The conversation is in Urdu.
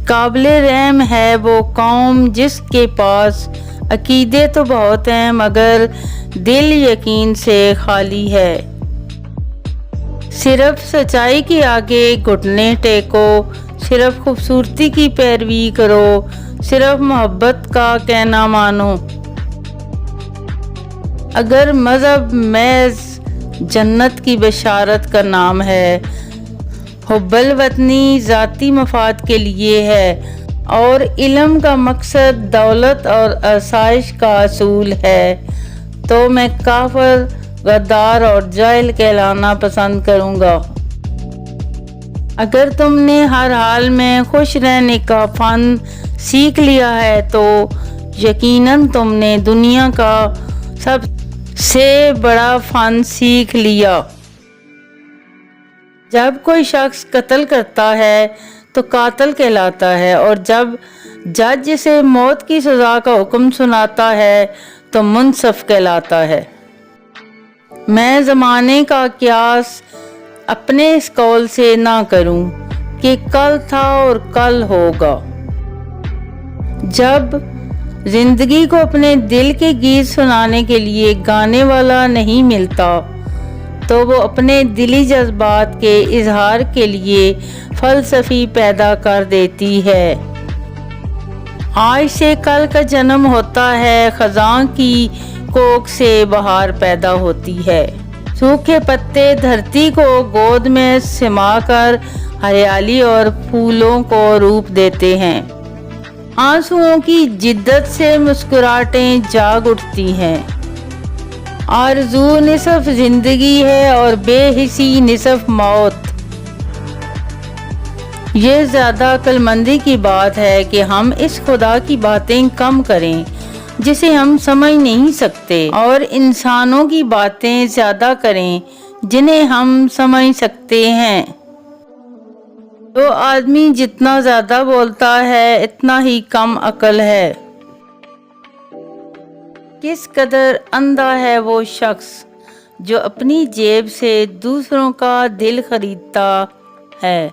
قابل رحم ہے وہ قوم جس کے پاس عقیدے تو بہت ہیں مگر دل یقین سے خالی ہے۔ صرف سچائی کے آگے گھٹنے ٹیکو، صرف خوبصورتی کی پیروی کرو، صرف محبت کا کہنا مانو۔ اگر مذہب محض جنت کی بشارت کا نام ہے، حب الوطنی ذاتی مفاد کے لیے ہے اور علم کا مقصد دولت اور آسائش کا اصول ہے، تو میں کافر، غدار اور جاہل کہلانا پسند کروں گا۔ اگر تم نے ہر حال میں خوش رہنے کا فن سیکھ لیا ہے تو یقیناً تم نے دنیا کا سب سے بڑا فن سیکھ لیا۔ جب کوئی شخص قتل کرتا ہے تو قاتل کہلاتا ہے، اور جب جج اسے موت کی سزا کا حکم سناتا ہے تو منصف کہلاتا ہے۔ میں زمانے کا قیاس اپنے اس قول سے نہ کروں کہ کل تھا اور کل ہوگا۔ جب زندگی کو اپنے دل کے گیت سنانے کے لیے گانے والا نہیں ملتا تو وہ اپنے دلی جذبات کے اظہار کے لیے فلسفی پیدا کر دیتی ہے۔ آج سے کل کا جنم ہوتا ہے، خزاں کی کوکھ سے بہار پیدا ہوتی ہے۔ سوکھے پتے دھرتی کو گود میں سما کر ہریالی اور پھولوں کو روپ دیتے ہیں۔ آنسوؤں کی جدت سے مسکراہٹیں جاگ اٹھتی ہیں۔ آرزو نصف زندگی ہے اور بے حسی نصف موت۔ یہ زیادہ عقل مندی کی بات ہے کہ ہم اس خدا کی باتیں کم کریں جسے ہم سمجھ نہیں سکتے، اور انسانوں کی باتیں زیادہ کریں جنہیں ہم سمجھ سکتے ہیں۔ جو آدمی جتنا زیادہ بولتا ہے اتنا ہی کم عقل ہے۔ کس قدر اندھا ہے وہ شخص جو اپنی جیب سے دوسروں کا دل خریدتا ہے۔